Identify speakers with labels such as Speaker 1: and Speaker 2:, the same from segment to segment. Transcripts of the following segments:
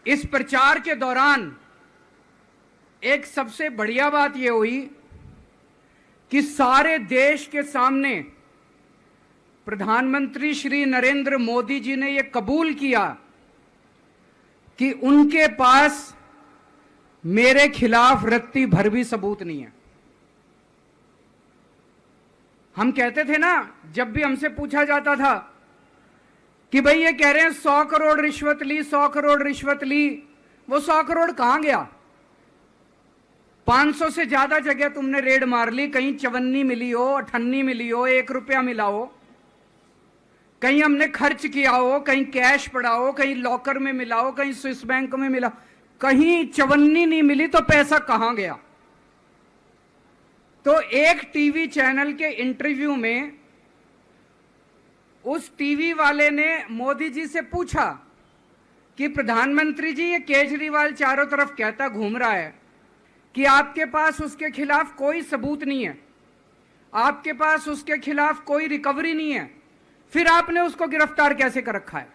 Speaker 1: इस प्रचार के दौरान एक सबसे बढ़िया बात यह हुई कि सारे देश के सामने प्रधानमंत्री श्री नरेंद्र मोदी जी ने यह कबूल किया कि उनके पास मेरे खिलाफ रत्ती भर भी सबूत नहीं है। हम कहते थे ना, जब भी हमसे पूछा जाता था कि भाई ये कह रहे हैं 100 करोड़ रिश्वत ली, 100 करोड़ रिश्वत ली, वो 100 करोड़ कहां गया? 500 से ज्यादा जगह तुमने रेड मार ली, कहीं चवन्नी मिली हो, अठन्नी मिली हो, 1 रुपया मिला हो, कहीं हमने खर्च किया हो, कहीं कैश पड़ा हो, कहीं लॉकर में मिला हो, कहीं स्विस बैंक में मिला, कहीं चवन्नी नहीं मिली तो पैसा कहां गया? तो एक टीवी चैनल के इंटरव्यू में उस टीवी वाले ने मोदी जी से पूछा कि प्रधानमंत्री जी, ये केजरीवाल चारों तरफ कहता घूम रहा है कि आपके पास उसके खिलाफ कोई सबूत नहीं है, आपके पास उसके खिलाफ कोई रिकवरी नहीं है, फिर आपने उसको गिरफ्तार कैसे कर रखा है?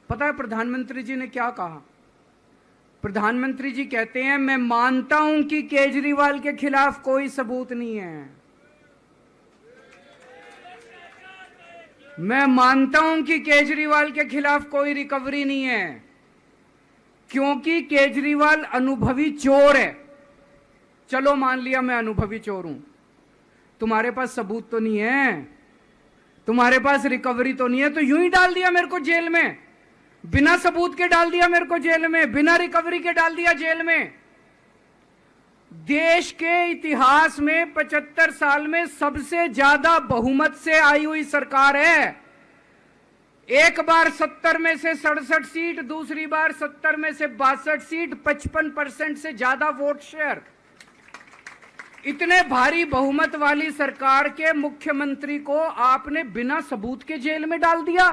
Speaker 1: पता है प्रधानमंत्री जी ने क्या कहा? प्रधानमंत्री जी कहते हैं, मैं मानता हूं कि केजरीवाल के खिलाफ कोई सबूत नहीं है, मैं मानता हूं कि केजरीवाल के खिलाफ कोई रिकवरी नहीं है, क्योंकि केजरीवाल अनुभवी चोर है। चलो मान लिया मैं अनुभवी चोर हूं, तुम्हारे पास सबूत तो नहीं है, तुम्हारे पास रिकवरी तो नहीं है, तो यूं ही डाल दिया मेरे को जेल में, बिना सबूत के डाल दिया मेरे को जेल में, बिना रिकवरी के डाल दिया जेल में। देश के इतिहास में 75 साल में सबसे ज्यादा बहुमत से आई हुई सरकार है। एक बार 70 में से 67 सीट, दूसरी बार 70 में से 62 सीट, 55% से ज्यादा वोट शेयर। इतने भारी बहुमत वाली सरकार के मुख्यमंत्री को आपने बिना सबूत के जेल में डाल दिया।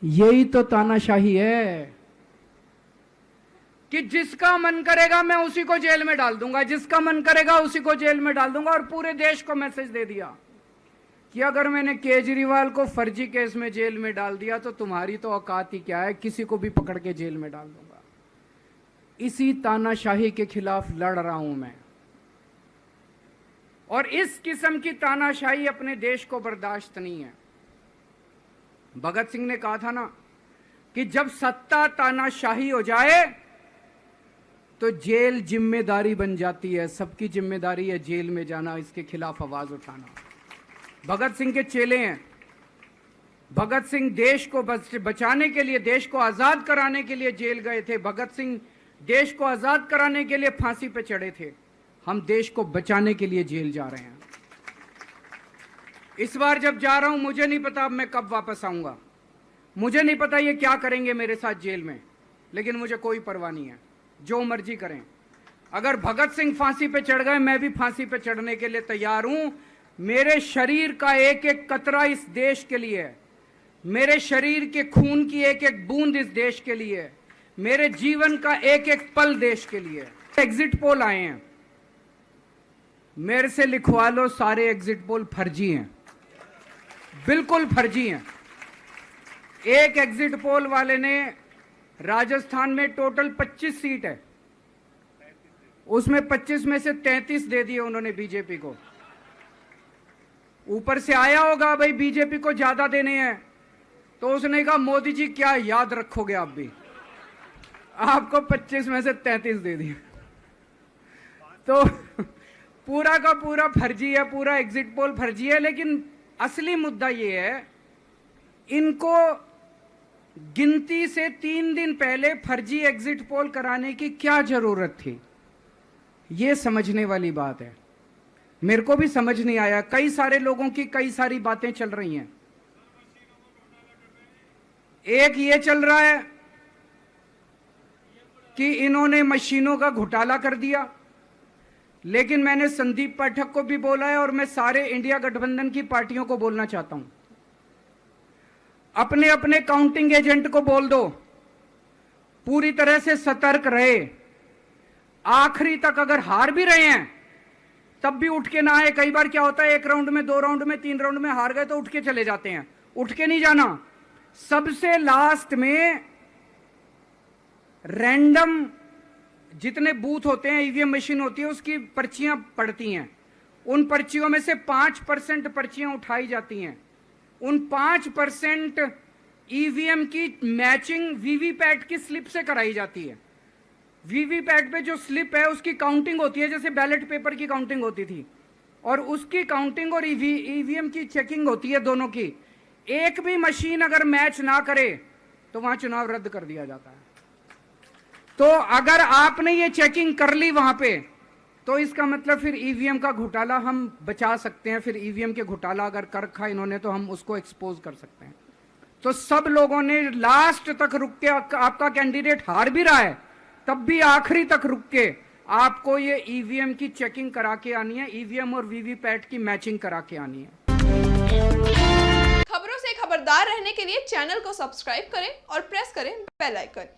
Speaker 1: यही तो तानाशाही है कि जिसका मन करेगा मैं उसी को जेल में डाल दूंगा, जिसका मन करेगा उसी को जेल में डाल दूंगा। और पूरे देश को मैसेज दे दिया कि अगर मैंने केजरीवाल को फर्जी केस में जेल में डाल दिया तो तुम्हारी तो औकात ही क्या है, किसी को भी पकड़ के जेल में डाल दूंगा। इसी तानाशाही के खिलाफ लड़ रहा हूं मैं, और इस किस्म की तानाशाही अपने देश को बर्दाश्त नहीं है। भगत सिंह ने कहा था ना कि जब सत्ता तानाशाही हो जाए तो जेल जिम्मेदारी बन जाती है, सबकी जिम्मेदारी है जेल में जाना, इसके खिलाफ आवाज उठाना। भगत सिंह के चेले हैं। भगत सिंह देश को बचाने के लिए, देश को आजाद कराने के लिए जेल गए थे। भगत सिंह देश को आजाद कराने के लिए फांसी पे चढ़े थे। हम देश को बचाने के लिए जेल जा रहे हैं। इस बार जब जा रहा हूं, मुझे नहीं पता अब मैं कब वापस आऊंगा, मुझे नहीं पता ये क्या करेंगे मेरे साथ जेल में, लेकिन मुझे कोई परवाह नहीं है, जो मर्जी करें। अगर भगत सिंह फांसी पे चढ़ गए, मैं भी फांसी पे चढ़ने के लिए तैयार हूं। मेरे शरीर का एक एक कतरा इस देश के लिए है, मेरे शरीर के खून की एक एक बूंद इस देश के लिए है, मेरे जीवन का एक एक पल देश के लिए। एग्जिट पोल आए हैं, मेरे से लिखवा लो, सारे एग्जिट पोल फर्जी हैं, बिल्कुल फर्जी हैं। एक एग्जिट पोल वाले ने राजस्थान में टोटल 25 सीट है, उसमें 25 में से 33 दे दिए उन्होंने बीजेपी को। ऊपर से आया होगा भाई बीजेपी को ज्यादा देने हैं, तो उसने कहा मोदी जी क्या याद रखोगे आप भी, आपको 25 में से 33 दे दिए। तो पूरा का पूरा फर्जी है, पूरा एग्जिट पोल फर्जी है। लेकिन असली मुद्दा यह है, इनको गिनती से 3 दिन पहले फर्जी एग्जिट पोल कराने की क्या जरूरत थी, यह समझने वाली बात है। मेरे को भी समझ नहीं आया, कई सारे लोगों की कई सारी बातें चल रही हैं। एक ये चल रहा है कि इन्होंने मशीनों का घोटाला कर दिया, लेकिन मैंने संदीप पाठक को भी बोला है और मैं सारे इंडिया गठबंधन की पार्टियों को बोलना चाहता हूं, अपने अपने काउंटिंग एजेंट को बोल दो, पूरी तरह से सतर्क रहे। आखिरी तक अगर हार भी रहे हैं तब भी उठ के ना आए। कई बार क्या होता है, 1 राउंड में, 2 राउंड में, 3 राउंड में हार गए तो उठ के चले जाते हैं, उठ के नहीं जाना। सबसे लास्ट में रैंडम जितने बूथ होते हैं, ईवीएम मशीन होती है, उसकी पर्चियां पड़ती हैं। उन पर्चियों में से 5% पर्चियां उठाई जाती हैं। उन 5% ईवीएम की मैचिंग वीवीपैट की स्लिप से कराई जाती है। वीवीपैट पे जो स्लिप है उसकी काउंटिंग होती है, जैसे बैलेट पेपर की काउंटिंग होती थी, और उसकी काउंटिंग और ईवीएम की चेकिंग होती है दोनों की। एक भी मशीन अगर मैच ना करे तो वहां चुनाव रद्द कर दिया जाता है। तो अगर आपने ये चेकिंग कर ली वहां पे, तो इसका मतलब फिर ईवीएम का घोटाला हम बचा सकते हैं। फिर ईवीएम के घोटाला अगर कर रखा इन्होंने तो हम उसको एक्सपोज कर सकते हैं। तो सब लोगों ने लास्ट तक रुक के, आपका कैंडिडेट हार भी रहा है तब भी आखिरी तक रुक के आपको ये ईवीएम की चेकिंग करा के आनी है, ईवीएम और वीवीपैट की मैचिंग करा के आनी है।
Speaker 2: खबरों से खबरदार रहने के लिए चैनल को सब्सक्राइब करें और प्रेस करें बेल आइकन।